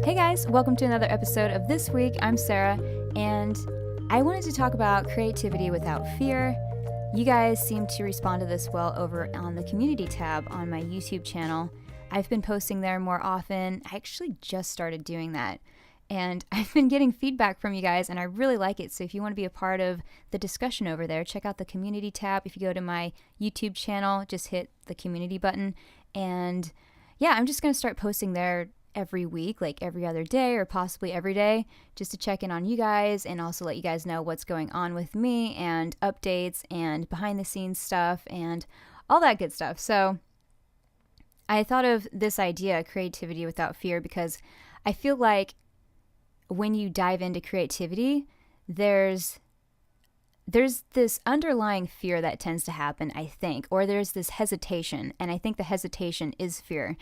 Hey guys, welcome to another episode of This Week. I'm Sarah, and I wanted to talk about creativity without fear. You guys seem to respond to this well over on the community tab on my YouTube channel. I've been posting there more often. I actually just started doing that, and I've been getting feedback from you guys, and I really like it. So if you want to be a part of the discussion over there, check out the community tab. If you go to my YouTube channel, just hit the community button, and yeah, I'm just going to start posting there every week, like every other day or possibly every day, just to check in on you guys and also let you guys know what's going on with me and updates and behind the scenes stuff and all that good stuff. So I thought of this idea, creativity without fear, because I feel like when you dive into creativity, there's this underlying fear that tends to happen, I think, or there's this hesitation, and I think the hesitation is fear.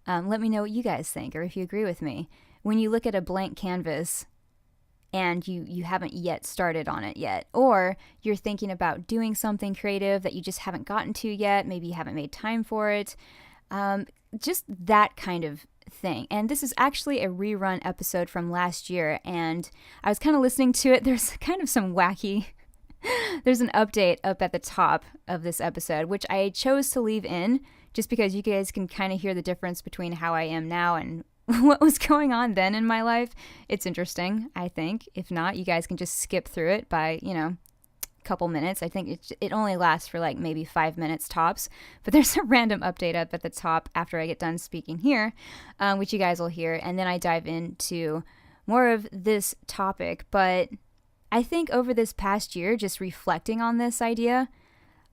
Let me know what you guys think, or if you agree with me. When you look at a blank canvas and you haven't yet started on it yet, or you're thinking about doing something creative that you just haven't gotten to yet, maybe you haven't made time for it, just that kind of thing. And this is actually a rerun episode from last year, and I was kind of listening to it. There's kind of some wacky... There's an update up at the top of this episode, which I chose to leave in just because you guys can kind of hear the difference between how I am now and what was going on then in my life. It's interesting, I think. If not, you guys can just skip through it by, a couple minutes. I think it only lasts for like maybe 5 minutes tops, but there's a random update up at the top after I get done speaking here, which you guys will hear, and then I dive into more of this topic. But I think over this past year, just reflecting on this idea,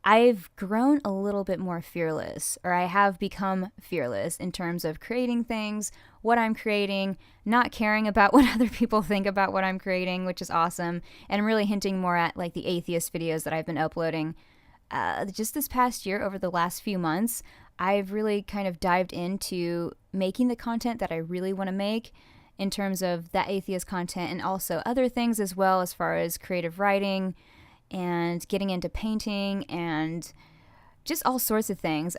I've grown a little bit more fearless, or I have become fearless in terms of creating things, what I'm creating, not caring about what other people think about what I'm creating, which is awesome, and I'm really hinting more at like the atheist videos that I've been uploading. Just this past year, over the last few months, I've really kind of dived into making the content that I really want to make, in terms of that atheist content and also other things as well, as far as creative writing and getting into painting and just all sorts of things.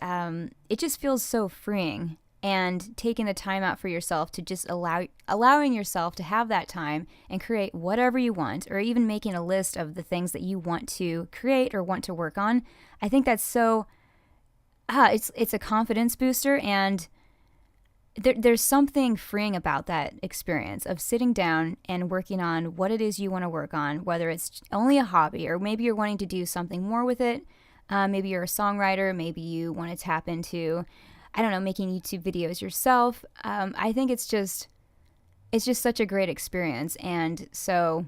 It just feels so freeing, and taking the time out for yourself to just allowing yourself to have that time and create whatever you want, or even making a list of the things that you want to create or want to work on. I think that's so, it's a confidence booster, and there's something freeing about that experience of sitting down and working on what it is you want to work on, whether it's only a hobby or maybe you're wanting to do something more with it. Maybe you're a songwriter. Maybe you want to tap into, making YouTube videos yourself. I think it's just such a great experience. And so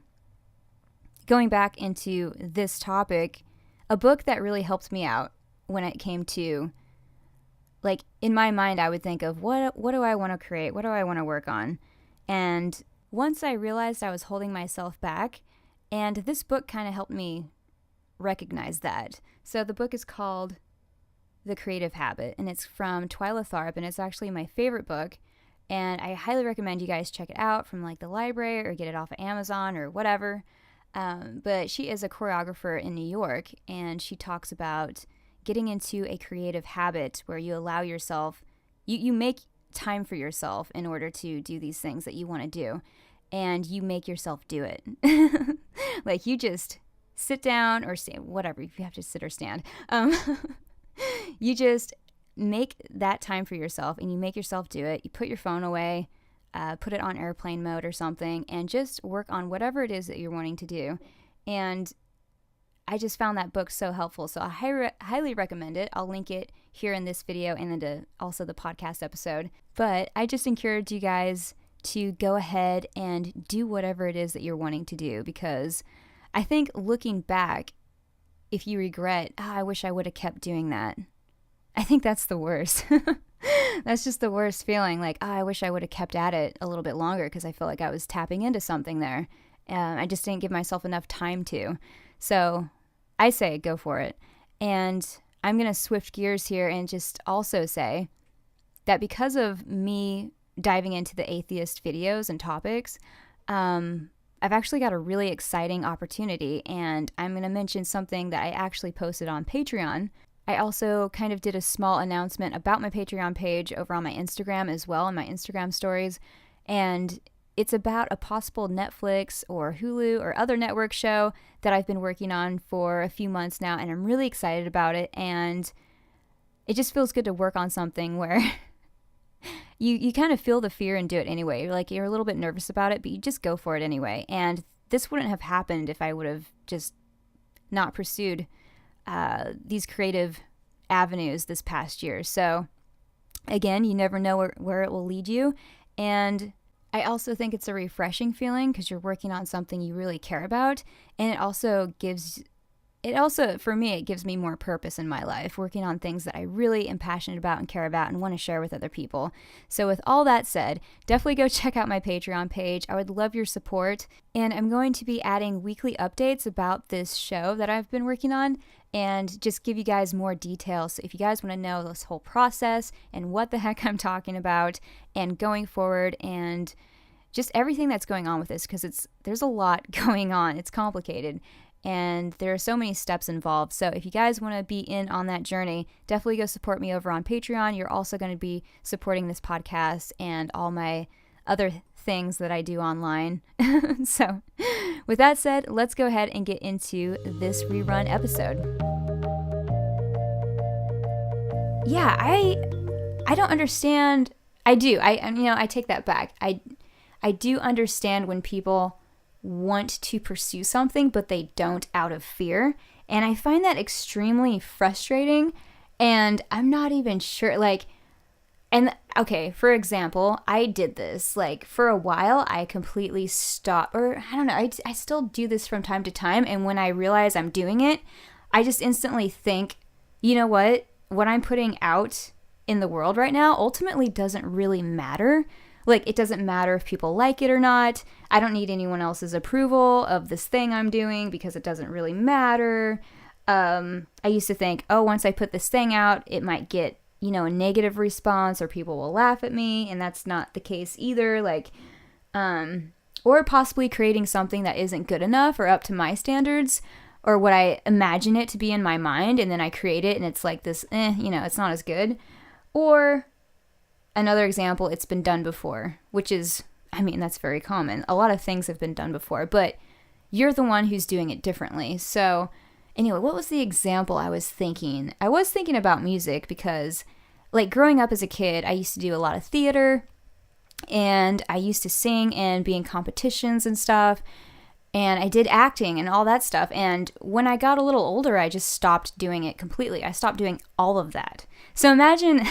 going back into this topic, a book that really helped me out when it came to, like, in my mind, I would think of what do I want to create? What do I want to work on? And once I realized I was holding myself back, and this book kind of helped me recognize that. So the book is called The Creative Habit, and it's from Twyla Tharp, and it's actually my favorite book. And I highly recommend you guys check it out from like the library or get it off of Amazon or whatever. But she is a choreographer in New York, and she talks about getting into a creative habit where you allow yourself, you make time for yourself in order to do these things that you want to do, and you make yourself do it. Like, you just sit down or stand, whatever, if you have to sit or stand. You just make that time for yourself, and you make yourself do it. You put your phone away, put it on airplane mode or something, and just work on whatever it is that you're wanting to do. And I just found that book so helpful, so I highly recommend it. I'll link it here in this video and then also the podcast episode. But I just encourage you guys to go ahead and do whatever it is that you're wanting to do, because I think looking back, if you regret, I wish I would have kept doing that, I think that's the worst. That's just the worst feeling, like, I wish I would have kept at it a little bit longer, because I felt like I was tapping into something there. I just didn't give myself enough time to. So I say go for it. And I'm going to swift gears here and just also say that because of me diving into the atheist videos and topics, I've actually got a really exciting opportunity, and I'm going to mention something that I actually posted on Patreon. I also kind of did a small announcement about my Patreon page over on my Instagram as well, in my Instagram stories. And it's about a possible Netflix or Hulu or other network show that I've been working on for a few months now, and I'm really excited about it. And it just feels good to work on something where you kind of feel the fear and do it anyway. You're a little bit nervous about it, but you just go for it anyway. And this wouldn't have happened if I would have just not pursued these creative avenues this past year. So again, you never know where it will lead you. And I also think it's a refreshing feeling because you're working on something you really care about. And for me, it gives me more purpose in my life, working on things that I really am passionate about and care about and want to share with other people. So with all that said, definitely go check out my Patreon page. I would love your support. And I'm going to be adding weekly updates about this show that I've been working on and just give you guys more details. So if you guys want to know this whole process and what the heck I'm talking about and going forward and just everything that's going on with this, because there's a lot going on. It's complicated. And there are so many steps involved. So if you guys want to be in on that journey, definitely go support me over on Patreon. You're also going to be supporting this podcast and all my other things that I do online. So with that said, let's go ahead and get into this rerun episode. Yeah, I don't understand. I do. I take that back. I do understand when people want to pursue something, but they don't out of fear. And I find that extremely frustrating. And I'm not even sure, for example, I did this, for a while, I completely stopped, or I don't know, I still do this from time to time. And when I realize I'm doing it, I just instantly think, you know what I'm putting out in the world right now ultimately doesn't really matter. It doesn't matter if people like it or not. I don't need anyone else's approval of this thing I'm doing because it doesn't really matter. I used to think, once I put this thing out, it might get, a negative response or people will laugh at me. And that's not the case either. Or possibly creating something that isn't good enough or up to my standards or what I imagine it to be in my mind. And then I create it and it's like this, it's not as good. Or another example, it's been done before, which is, that's very common. A lot of things have been done before, but you're the one who's doing it differently. So anyway, what was the example I was thinking? I was thinking about music because, growing up as a kid, I used to do a lot of theater, and I used to sing and be in competitions and stuff, and I did acting and all that stuff. And when I got a little older, I just stopped doing it completely. I stopped doing all of that. So imagine...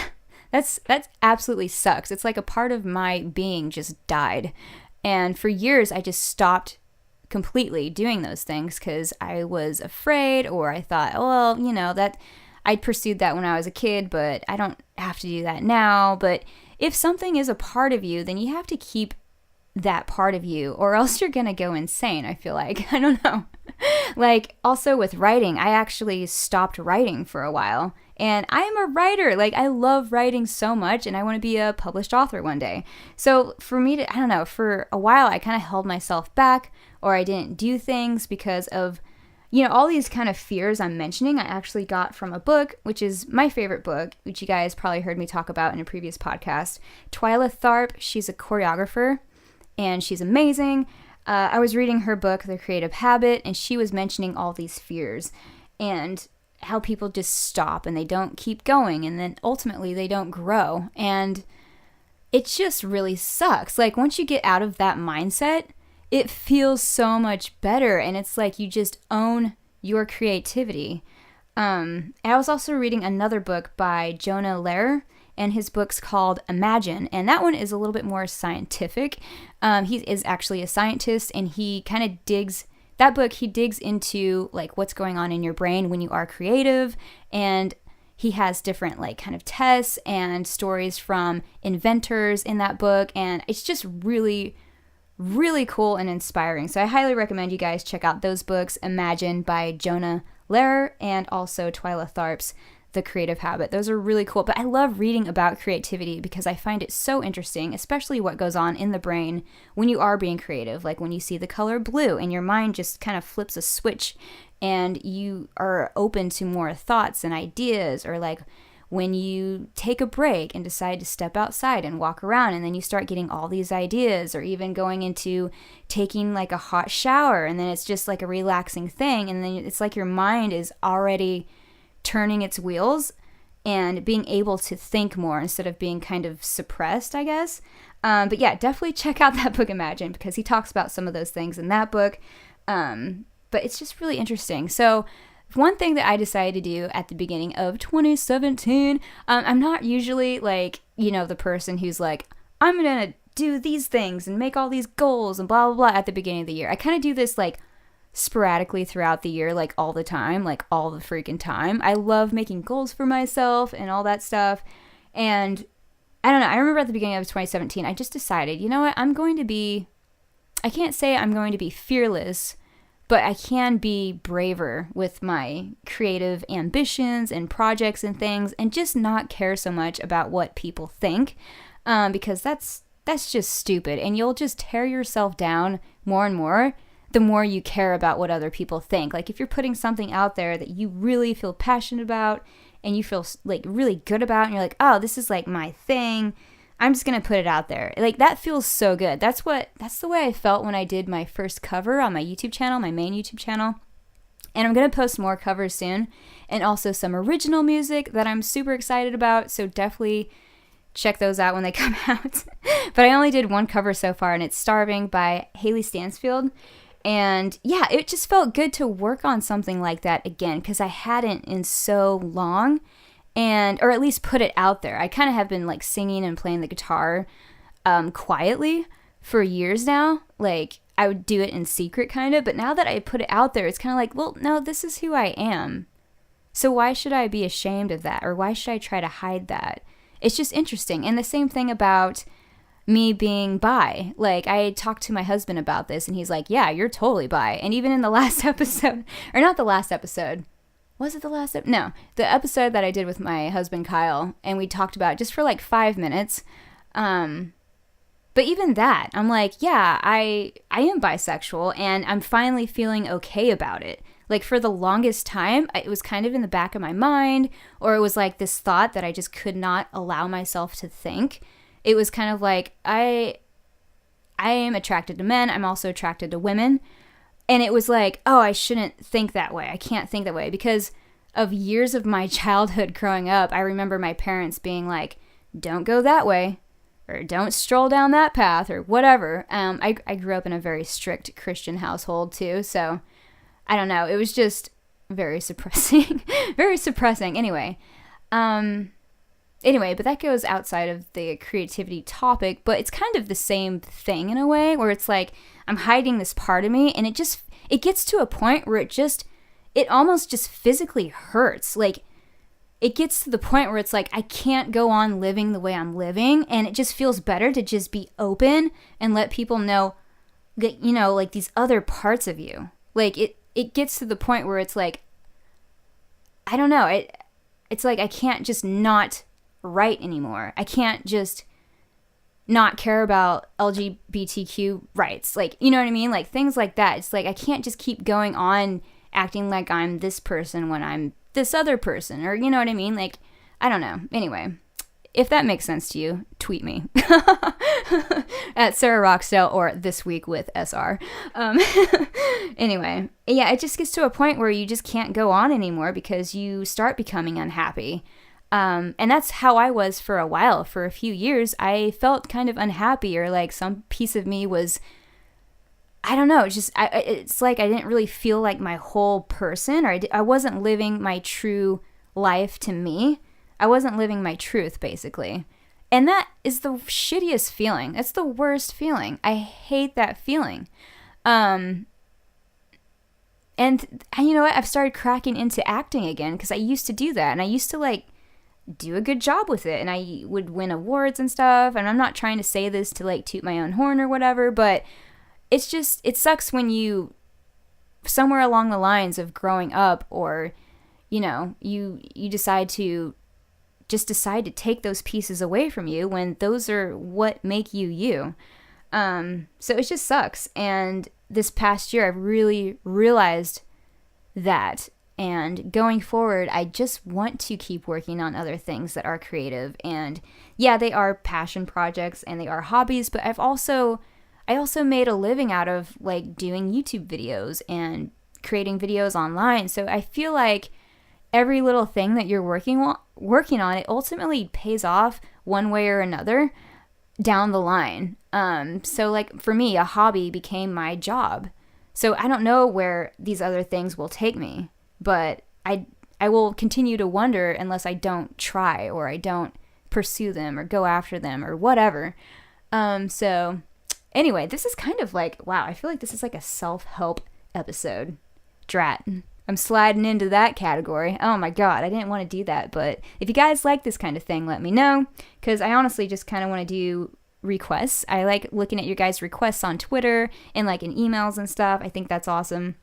That absolutely sucks. It's like a part of my being just died. And for years, I just stopped completely doing those things because I was afraid, or I thought, that I pursued that when I was a kid, but I don't have to do that now. But if something is a part of you, then you have to keep that part of you, or else you're going to go insane, I feel like. I don't know. Also with writing, I actually stopped writing for a while. And I'm a writer. I love writing so much, and I want to be a published author one day. So for me for a while, I kind of held myself back, or I didn't do things because of, all these kind of fears I'm mentioning. I actually got from a book, which is my favorite book, which you guys probably heard me talk about in a previous podcast. Twyla Tharp, she's a choreographer, and she's amazing. I was reading her book, The Creative Habit, and she was mentioning all these fears and how people just stop and they don't keep going, and then ultimately they don't grow. And it just really sucks. Once you get out of that mindset, it feels so much better, and it's like you just own your creativity. I was also reading another book by Jonah Lehrer, and his book's called Imagine, and that one is a little bit more scientific. He is actually a scientist, and he kind of digs into what's going on in your brain when you are creative, and he has different kind of tests and stories from inventors in that book, and it's just really, really cool and inspiring. So I highly recommend you guys check out those books, Imagine by Jonah Lehrer and also Twyla Tharp's The Creative Habit. Those are really cool. But I love reading about creativity because I find it so interesting, especially what goes on in the brain when you are being creative. When you see the color blue and your mind just kind of flips a switch and you are open to more thoughts and ideas, or when you take a break and decide to step outside and walk around, and then you start getting all these ideas, or even going into taking like a hot shower, and then it's just like a relaxing thing, and then it's like your mind is already turning its wheels and being able to think more instead of being kind of suppressed, I guess. But yeah, definitely check out that book, Imagine, because he talks about some of those things in that book. But it's just really interesting. So one thing that I decided to do at the beginning of 2017, I'm not usually like, the person who's like, I'm going to do these things and make all these goals and blah, blah, blah at the beginning of the year. I kind of do this like sporadically throughout the year, like all the time, like all the freaking time. I love making goals for myself and all that stuff. And I don't know, I remember at the beginning of 2017, I just decided, you know what, I can't say I'm going to be fearless, but I can be braver with my creative ambitions and projects and things, and just not care so much about what people think, because that's just stupid, and you'll just tear yourself down more and more the more you care about what other people think. Like if you're putting something out there that you really feel passionate about and you feel like really good about, and you're like, oh, this is like my thing, I'm just going to put it out there. Like that feels so good. That's the way I felt when I did my first cover on my YouTube channel, my main YouTube channel. And I'm going to post more covers soon, and also some original music that I'm super excited about. So definitely check those out when they come out. But I only did one cover so far, and it's Starving by Haley Stansfield. And yeah, it just felt good to work on something like that again, because I hadn't in so long. Or at least put it out there. I kind of have been like singing and playing the guitar quietly for years now. Like I would do it in secret kind of, but now that I put it out there, it's kind of like, well, no, this is who I am. So why should I be ashamed of that? Or why should I try to hide that? It's just interesting. And the same thing about me being bi. Like I talked to my husband about this, and he's like, yeah, you're totally bi. And even in the last episode, or not the last episode, was it the last episode? No, the episode that I did with my husband, Kyle, and we talked about it just for like 5 minutes. But even that, I'm like, yeah, I am bisexual, and I'm finally feeling okay about it. Like for the longest time, it was kind of in the back of my mind, or it was like this thought that I just could not allow myself to think. It was kind of like, I am attracted to men. I'm also attracted to women. And it was like, oh, I shouldn't think that way. I can't think that way, because of years of my childhood growing up. I remember my parents being like, don't go that way, or don't stroll down that path, or whatever. I grew up in a very strict Christian household too. So I don't know. It was just very suppressing, very suppressing. Anyway, but that goes outside of the creativity topic, but it's kind of the same thing in a way, where it's like I'm hiding this part of me, and it gets to a point where it almost just physically hurts. Like it gets to the point where it's like I can't go on living the way I'm living, and it just feels better to just be open and let people know that, like these other parts of you. Like it gets to the point where it's like, I don't know, it's like I can't just not write anymore. I can't just not care about LGBTQ rights. Like, you know what I mean? Like things like that. It's like I can't just keep going on acting like I'm this person when I'm this other person, or you know what I mean? Like, I don't know. Anyway, if that makes sense to you, tweet me at Sarah Roxdale or This Week with SR. Anyway, yeah, it just gets to a point where you just can't go on anymore because you start becoming unhappy. And that's how I was for a while. For a few years, I felt kind of unhappy, or like some piece of me was, I don't know, it's like I didn't really feel like my whole person, or I wasn't living my true life to me. I wasn't living my truth, basically. And that is the shittiest feeling. That's the worst feeling. I hate that feeling. And you know what? I've started cracking into acting again, because I used to do that, and I used to like do a good job with it, and I would win awards and stuff. And I'm not trying to say this to like toot my own horn or whatever, but it's just, it sucks when you, somewhere along the lines of growing up, or you decide to take those pieces away from you when those are what make you you. So it just sucks. And this past year I've really realized that And going forward, I just want to keep working on other things that are creative. And yeah, they are passion projects and they are hobbies, but I also made a living out of like doing YouTube videos and creating videos online. So I feel like every little thing that you're working on, it ultimately pays off one way or another down the line. So like for me, a hobby became my job. So I don't know where these other things will take me, but I will continue to wonder unless I don't try or I don't pursue them or go after them or whatever. So anyway, this is kind of like, wow, I feel like this is like a self-help episode. Drat. I'm sliding into that category. Oh my God, I didn't want to do that. But if you guys like this kind of thing, let me know. Because I honestly just kind of want to do requests. I like looking at your guys' requests on Twitter and like in emails and stuff. I think that's awesome.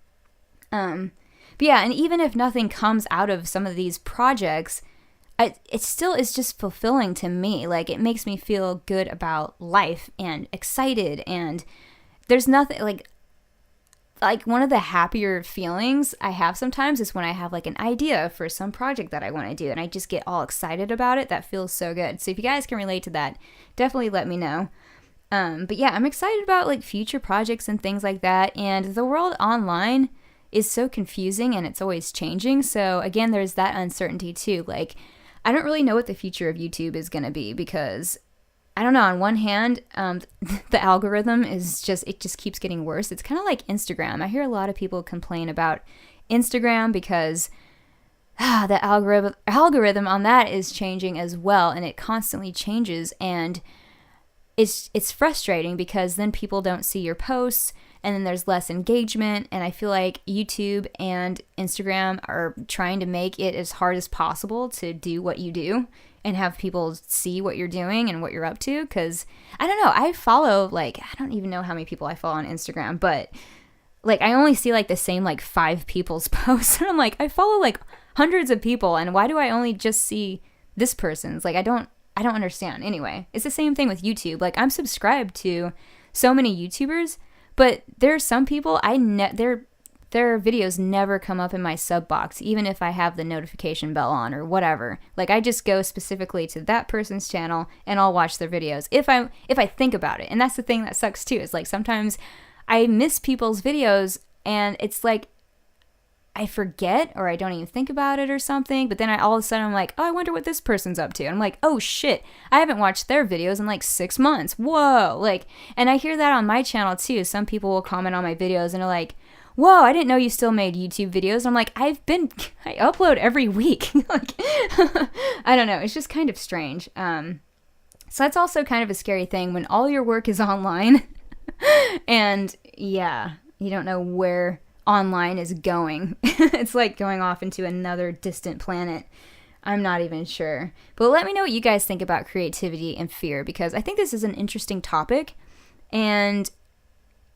But yeah, and even if nothing comes out of some of these projects, it still is just fulfilling to me. Like it makes me feel good about life and excited. And there's nothing like one of the happier feelings I have sometimes is when I have like an idea for some project that I want to do and I just get all excited about it. That feels so good. So if you guys can relate to that, definitely let me know. But yeah, I'm excited about like future projects and things like that. And the world online is so confusing and it's always changing. So again, there's that uncertainty too. Like I don't really know what the future of YouTube is going to be because I don't know, on one hand, the algorithm it just keeps getting worse. It's kind of like Instagram. I hear a lot of people complain about Instagram because the algorithm on that is changing as well, and it constantly changes, and it's frustrating because then people don't see your posts, and then there's less engagement, and I feel like YouTube and Instagram are trying to make it as hard as possible to do what you do and have people see what you're doing and what you're up to. Because I don't know, I follow like, I don't even know how many people I follow on Instagram, but like I only see like the same like 5 people's posts, and I'm like, I follow like hundreds of people, and why do I only just see this person's? Like I don't understand. Anyway, it's the same thing with YouTube. Like I'm subscribed to so many YouTubers, but there's some people their videos never come up in my sub box, even if I have the notification bell on or whatever. Like I just go specifically to that person's channel and I'll watch their videos if I think about it. And that's the thing that sucks too, is like sometimes I miss people's videos and it's like I forget or I don't even think about it or something, but then all of a sudden I'm like, oh, I wonder what this person's up to. And I'm like, oh shit, I haven't watched their videos in like 6 months. Whoa. Like, and I hear that on my channel too. Some people will comment on my videos and are like, whoa, I didn't know you still made YouTube videos. And I'm like, I upload every week. Like, I don't know. It's just kind of strange. So that's also kind of a scary thing when all your work is online and yeah, you don't know where online is going. It's like going off into another distant planet. I'm not even sure. But let me know what you guys think about creativity and fear, because I think this is an interesting topic, and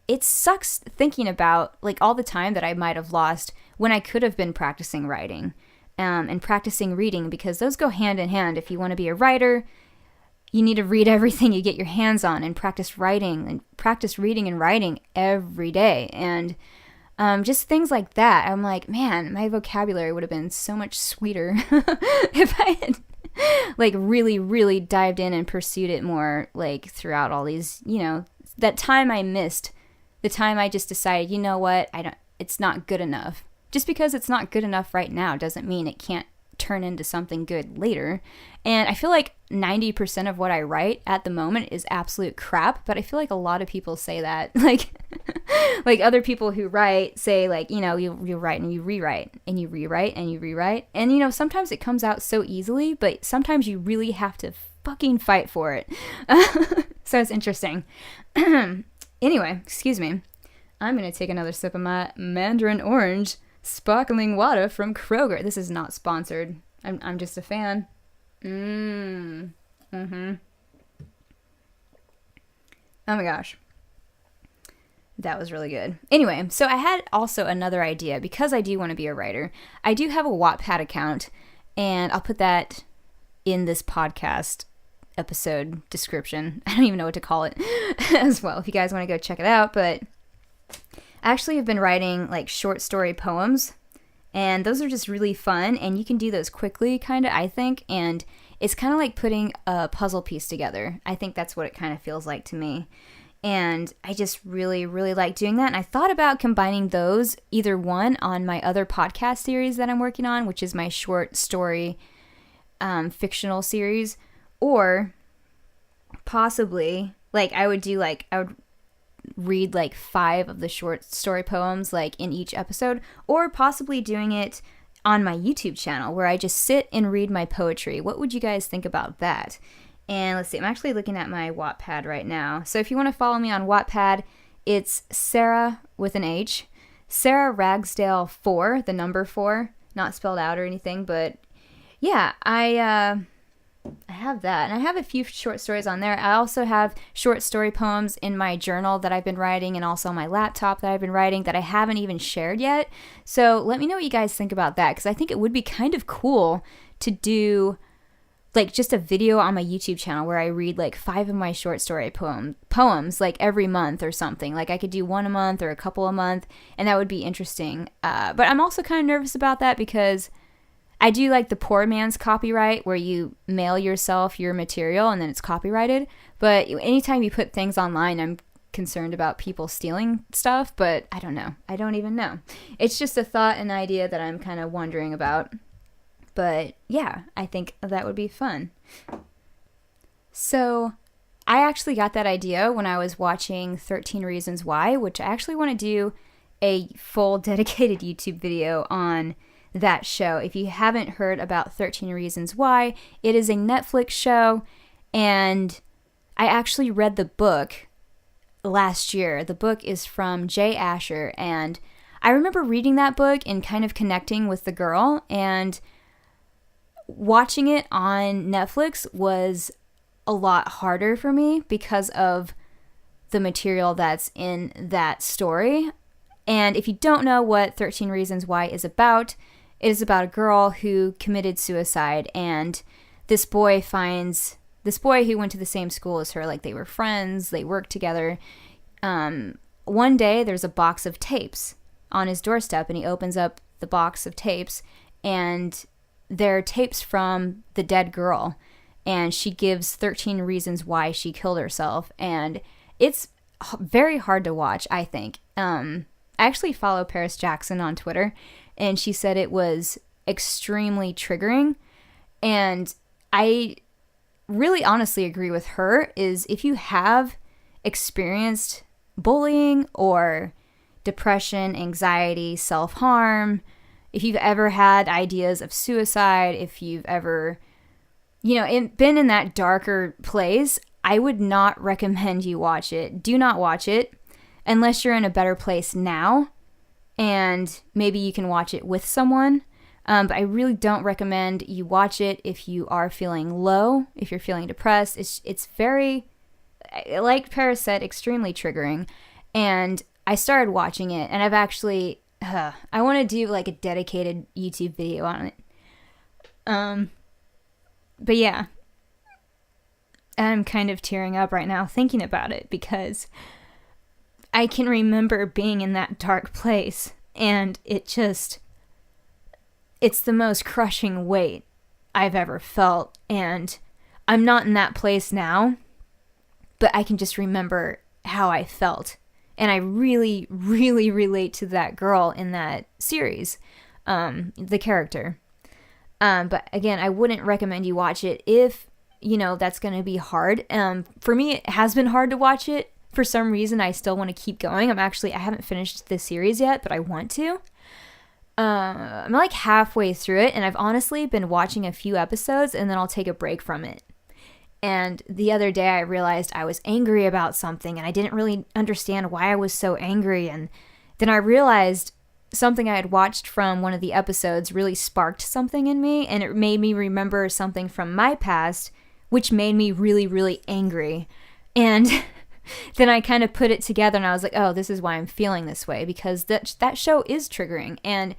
it sucks thinking about like all the time that I might have lost when I could have been practicing writing and practicing reading, because those go hand in hand. If you want to be a writer, you need to read everything you get your hands on and practice writing and practice reading and writing every day. And just things like that. I'm like, man, my vocabulary would have been so much sweeter if I had like really, really dived in and pursued it more, like throughout all these, that time I missed. The time I just decided, you know what, it's not good enough. Just because it's not good enough right now doesn't mean it can't turn into something good later. And I feel like 90% of what I write at the moment is absolute crap, but I feel like a lot of people say that. Like other people who write say like, you write and you rewrite and you rewrite and you rewrite. And sometimes it comes out so easily, but sometimes you really have to fucking fight for it. So it's interesting. Anyway, excuse me. I'm going to take another sip of my Mandarin Orange sparkling water from Kroger. This is not sponsored. I'm just a fan. Oh my gosh. That was really good. Anyway, so I had also another idea, because I do want to be a writer. I do have a Wattpad account, and I'll put that in this podcast episode description. I don't even know what to call it as well, if you guys want to go check it out. But I actually have been writing like short story poems, And those are just really fun, and you can do those quickly, kind of, I think. And it's kind of like putting a puzzle piece together. I think that's what it kind of feels like to me. And I just really, really like doing that. And I thought about combining those, either one on my other podcast series that I'm working on, which is my short story fictional series, or possibly, like, I would read like 5 of the short story poems like in each episode, or possibly doing it on my YouTube channel where I just sit and read my poetry. What would you guys think about that? And let's see, I'm actually looking at my Wattpad right now. So if you want to follow me on Wattpad, it's Sarah with an H, Sarah Ragsdale 4, the number 4, not spelled out or anything, but yeah, I have that, and I have a few short stories on there. I also have short story poems in my journal that I've been writing, and also on my laptop that I've been writing that I haven't even shared yet. So let me know what you guys think about that, because I think it would be kind of cool to do like just a video on my YouTube channel where I read like 5 of my short story poems like every month or something. Like I could do 1 a month or a couple a month, and that would be interesting. But I'm also kind of nervous about that because I do like the poor man's copyright where you mail yourself your material and then it's copyrighted. But anytime you put things online, I'm concerned about people stealing stuff, but I don't know. I don't even know. It's just a thought and idea that I'm kind of wondering about. But yeah, I think that would be fun. So I actually got that idea when I was watching 13 Reasons Why, which I actually want to do a full dedicated YouTube video on that show. If you haven't heard about 13 Reasons Why, it is a Netflix show, and I actually read the book last year. The book is from Jay Asher, and I remember reading that book and kind of connecting with the girl, and watching it on Netflix was a lot harder for me because of the material that's in that story. And if you don't know what 13 Reasons Why is about, it is about a girl who committed suicide, and this boy who went to the same school as her, like they were friends, they worked together. One day there's a box of tapes on his doorstep, and he opens up the box of tapes, and they're tapes from the dead girl, and she gives 13 reasons why she killed herself, and it's very hard to watch, I think. I actually follow Paris Jackson on Twitter, and she said it was extremely triggering, and I really honestly agree with her. Is if you have experienced bullying or depression, anxiety, self-harm, if you've ever had ideas of suicide, if you've ever, been in that darker place, I would not recommend you watch it. Do not watch it unless you're in a better place now, and maybe you can watch it with someone. But I really don't recommend you watch it if you are feeling low, if you're feeling depressed. It's very, like Paris said, extremely triggering. And I started watching it, and I've actually, I want to do like a dedicated YouTube video on it. But yeah, I'm kind of tearing up right now thinking about it because I can remember being in that dark place, and it's the most crushing weight I've ever felt. And I'm not in that place now, but I can just remember how I felt. And I really, really relate to that girl in that series, the character. But again, I wouldn't recommend you watch it if, that's going to be hard. For me, it has been hard to watch it. For some reason, I still want to keep going. I haven't finished the series yet, but I want to. I'm like halfway through it, and I've honestly been watching a few episodes, and then I'll take a break from it. And the other day I realized I was angry about something, and I didn't really understand why I was so angry. And then I realized something I had watched from one of the episodes really sparked something in me, and it made me remember something from my past, which made me really, really angry. And then I kind of put it together, and I was like, oh, this is why I'm feeling this way, because that show is triggering. And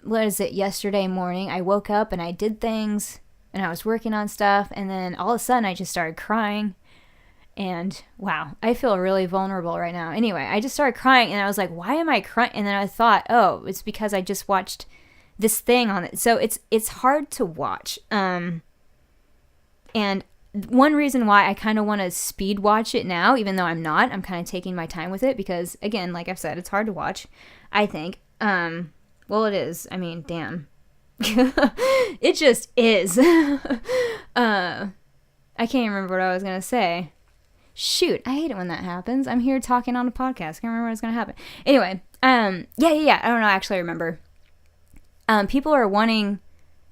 yesterday morning I woke up and I did things, and I was working on stuff, and then all of a sudden I just started crying. And wow, I feel really vulnerable right now. Anyway, I just started crying and I was like, why am I crying? And then I thought, oh, it's because I just watched this thing on it. So it's hard to watch. And one reason why I kind of want to speed watch it now, even though I'm not, I'm kind of taking my time with it because, again, like I've said, it's hard to watch, I think. Well, it is. I mean, damn. It just is. I can't even remember what I was going to say. Shoot, I hate it when that happens. I'm here talking on a podcast. Can't remember what's going to happen. Anyway, yeah. I don't know. Actually, I remember. People are wanting,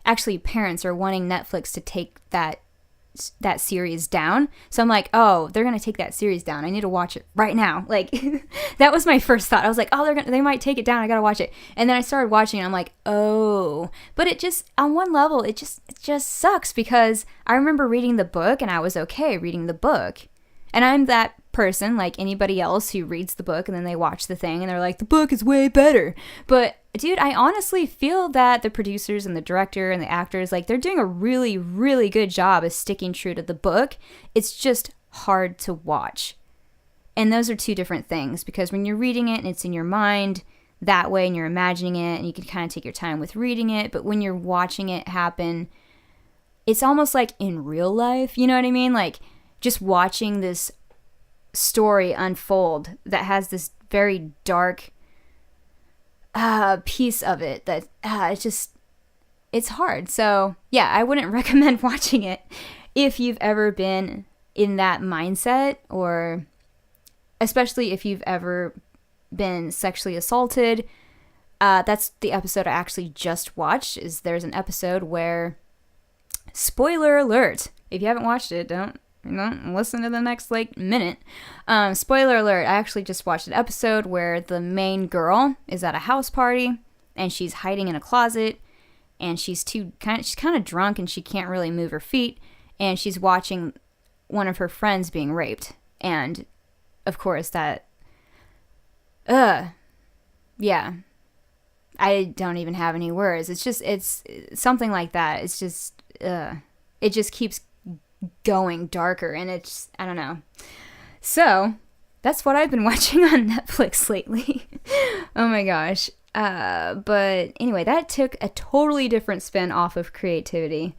actually, parents are wanting Netflix to take that series down. So I'm like, oh, they're gonna take that series down. I need to watch it right now. Like, that was my first thought. I was like, oh, they might take it down. I gotta watch it. And then I started watching. And I'm like, oh, but it just, on one level, it just sucks because I remember reading the book and I was okay reading the book. And I'm that person, like anybody else, who reads the book and then they watch the thing and they're like, the book is way better. But dude, I honestly feel that the producers and the director and the actors, like, they're doing a really, really good job of sticking true to the book. It's just hard to watch. And those are two different things, because when you're reading it and it's in your mind that way and you're imagining it and you can kind of take your time with reading it, but when you're watching it happen, it's almost like in real life, you know what I mean? Like, just watching this story unfold that has this very dark piece of it that it's hard. So yeah, I wouldn't recommend watching it if you've ever been in that mindset, or especially if you've ever been sexually assaulted. That's the episode I actually just watched. There's an episode where, spoiler alert, if you haven't watched it, don't listen to the next minute. Spoiler alert, I actually just watched an episode where the main girl is at a house party and she's hiding in a closet and she's kind of drunk and she can't really move her feet, and she's watching one of her friends being raped. And of course that yeah, I don't even have any words. It's something like that. It's just it just keeps going darker, and I don't know. So that's what I've been watching on Netflix lately. Oh my gosh. But anyway, that took a totally different spin off of creativity.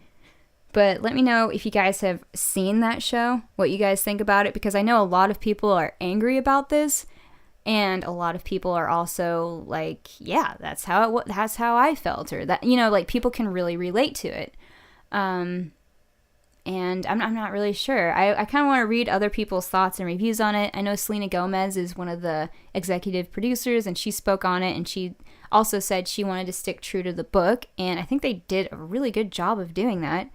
But let me know if you guys have seen that show, what you guys think about it, because I know a lot of people are angry about this, and a lot of people are also like, yeah, that's how I felt, or that, like, people can really relate to it. And I'm not really sure. I kind of want to read other people's thoughts and reviews on it. I know Selena Gomez is one of the executive producers, and she spoke on it, and she also said she wanted to stick true to the book, and I think they did a really good job of doing that,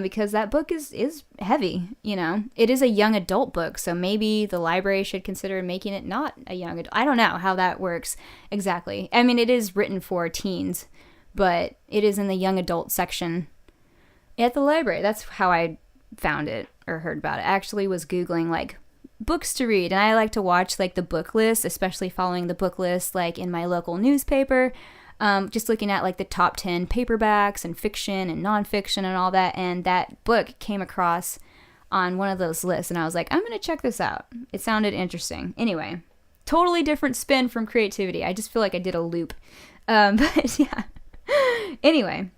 because that book is heavy, It is a young adult book, so maybe the library should consider making it not a young adult. I don't know how that works exactly. I mean, it is written for teens, but it is in the young adult section at the library. That's how I found it or heard about it. I actually was Googling books to read, and I like to watch the book list, especially following the book list in my local newspaper, just looking at the top 10 paperbacks and fiction and nonfiction and all that, and that book came across on one of those lists, and I was like, I'm gonna check this out. It sounded interesting. Anyway, totally different spin from creativity. I just feel like I did a loop. But yeah. Anyway,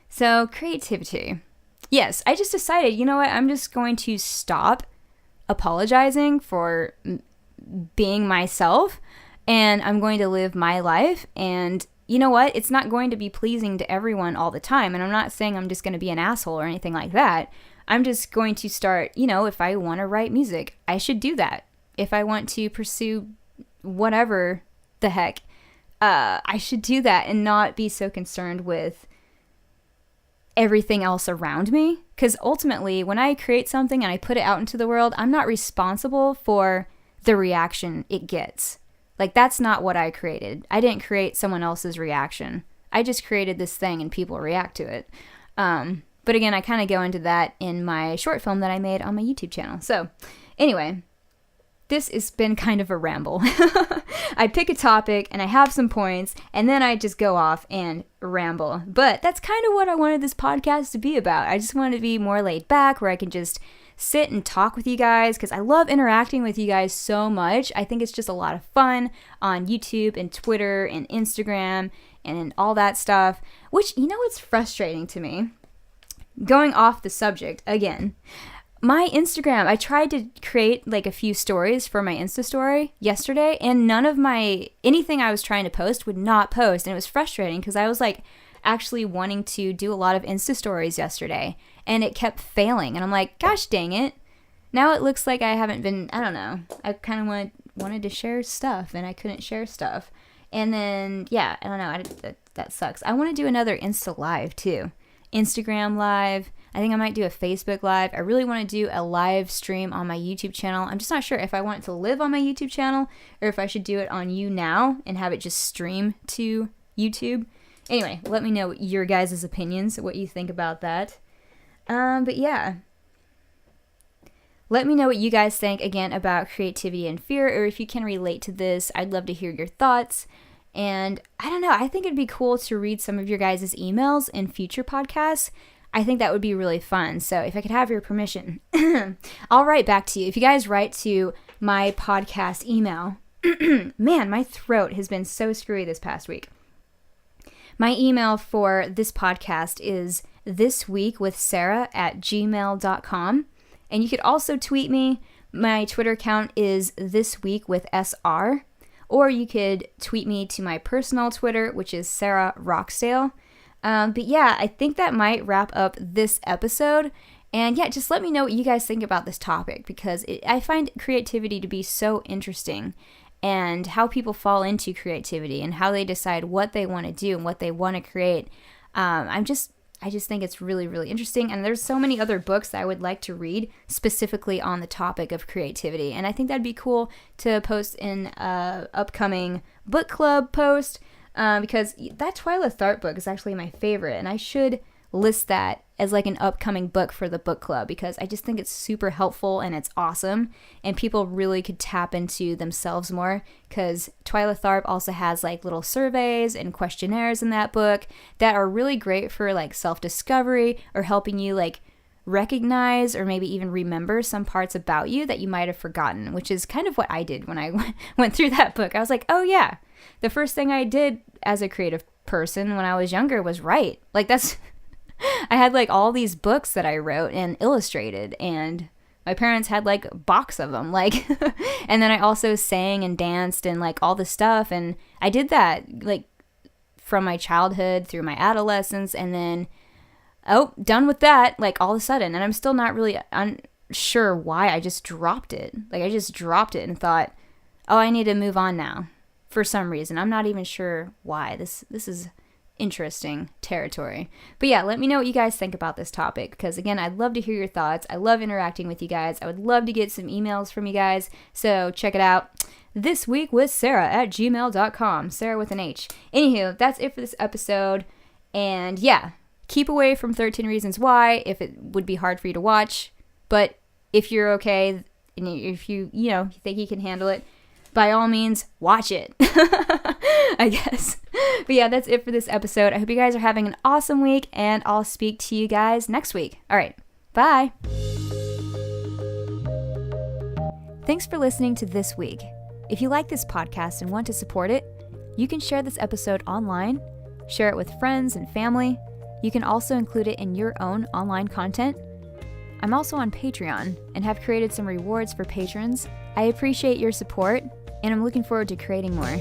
so creativity. Yes, I just decided, you know what? I'm just going to stop apologizing for being myself, and I'm going to live my life. And you know what? It's not going to be pleasing to everyone all the time. And I'm not saying I'm just going to be an asshole or anything like that. I'm just going to start, if I want to write music, I should do that. If I want to pursue whatever the heck, I should do that and not be so concerned with everything else around me. Because ultimately, when I create something and I put it out into the world, I'm not responsible for the reaction it gets. That's not what I created. I didn't create someone else's reaction. I just created this thing and people react to it. But again, I kind of go into that in my short film that I made on my YouTube channel. So anyway, this has been kind of a ramble. I pick a topic and I have some points, and then I just go off and ramble. But that's kind of what I wanted this podcast to be about. I just wanted to be more laid back, where I can just sit and talk with you guys because I love interacting with you guys so much. I think it's just a lot of fun on YouTube and Twitter and Instagram and all that stuff, which, it's frustrating to me. Going off the subject again, my Instagram, I tried to create like a few stories for my Insta story yesterday, and none of anything I was trying to post would not post. And it was frustrating because I was like actually wanting to do a lot of Insta stories yesterday, and it kept failing. And I'm like, gosh dang it. Now it looks like I haven't been, I don't know. I kind of wanted to share stuff, and I couldn't share stuff. And then, yeah, I don't know. That sucks. I want to do another Insta Live too. Instagram Live. I think I might do a Facebook Live. I really want to do a live stream on my YouTube channel. I'm just not sure if I want it to live on my YouTube channel or if I should do it on YouNow and have it just stream to YouTube. Anyway, let me know your guys' opinions, what you think about that. But yeah. Let me know what you guys think, again, about creativity and fear, or if you can relate to this. I'd love to hear your thoughts. And I don't know, I think it'd be cool to read some of your guys' emails in future podcasts. I think that would be really fun. So if I could have your permission, I'll write back to you. If you guys write to my podcast email, man, my throat has been so screwy this past week. My email for this podcast is thisweekwithsarah@gmail.com. And you could also tweet me. My Twitter account is thisweekwithsr. Or you could tweet me to my personal Twitter, which is Sarah Roxdale. But yeah, I think that might wrap up this episode. And yeah, just let me know what you guys think about this topic, because I find creativity to be so interesting, and how people fall into creativity and how they decide what they want to do and what they want to create. I just think it's really, really interesting. And there's so many other books that I would like to read specifically on the topic of creativity. And I think that'd be cool to post in an upcoming book club post, because that Twyla Tharp book is actually my favorite. And I should list that as like an upcoming book for the book club, because I just think it's super helpful and it's awesome, and people really could tap into themselves more, because Twyla Tharp also has like little surveys and questionnaires in that book that are really great for like self-discovery, or helping you like recognize or maybe even remember some parts about you that you might have forgotten, which is kind of what I did when I went through that book. I was like, oh yeah, the first thing I did as a creative person when I was younger was write. Like that's I had like all these books that I wrote and illustrated, and my parents had like a box of them, like, and then I also sang and danced and like all this stuff. And I did that like from my childhood through my adolescence, and then, done with that, like all of a sudden. And I'm still not really unsure why. I just dropped it. Like I just dropped it and thought, oh, I need to move on now for some reason. I'm not even sure why. This is interesting territory. But yeah, let me know what you guys think about this topic, because again, I'd love to hear your thoughts. I love interacting with you guys. I would love to get some emails from you guys. So check it out. thisweekwithsarah@gmail.com. Sarah with an H. Anywho, that's it for this episode. And yeah, keep away from 13 Reasons Why if it would be hard for you to watch. But if you're okay, and if you think you can handle it, by all means, watch it, I guess. But yeah, that's it for this episode. I hope you guys are having an awesome week, and I'll speak to you guys next week. All right, bye. Thanks for listening to This Week. If you like this podcast and want to support it, you can share this episode online, share it with friends and family. You can also include it in your own online content. I'm also on Patreon and have created some rewards for patrons. I appreciate your support, and I'm looking forward to creating more.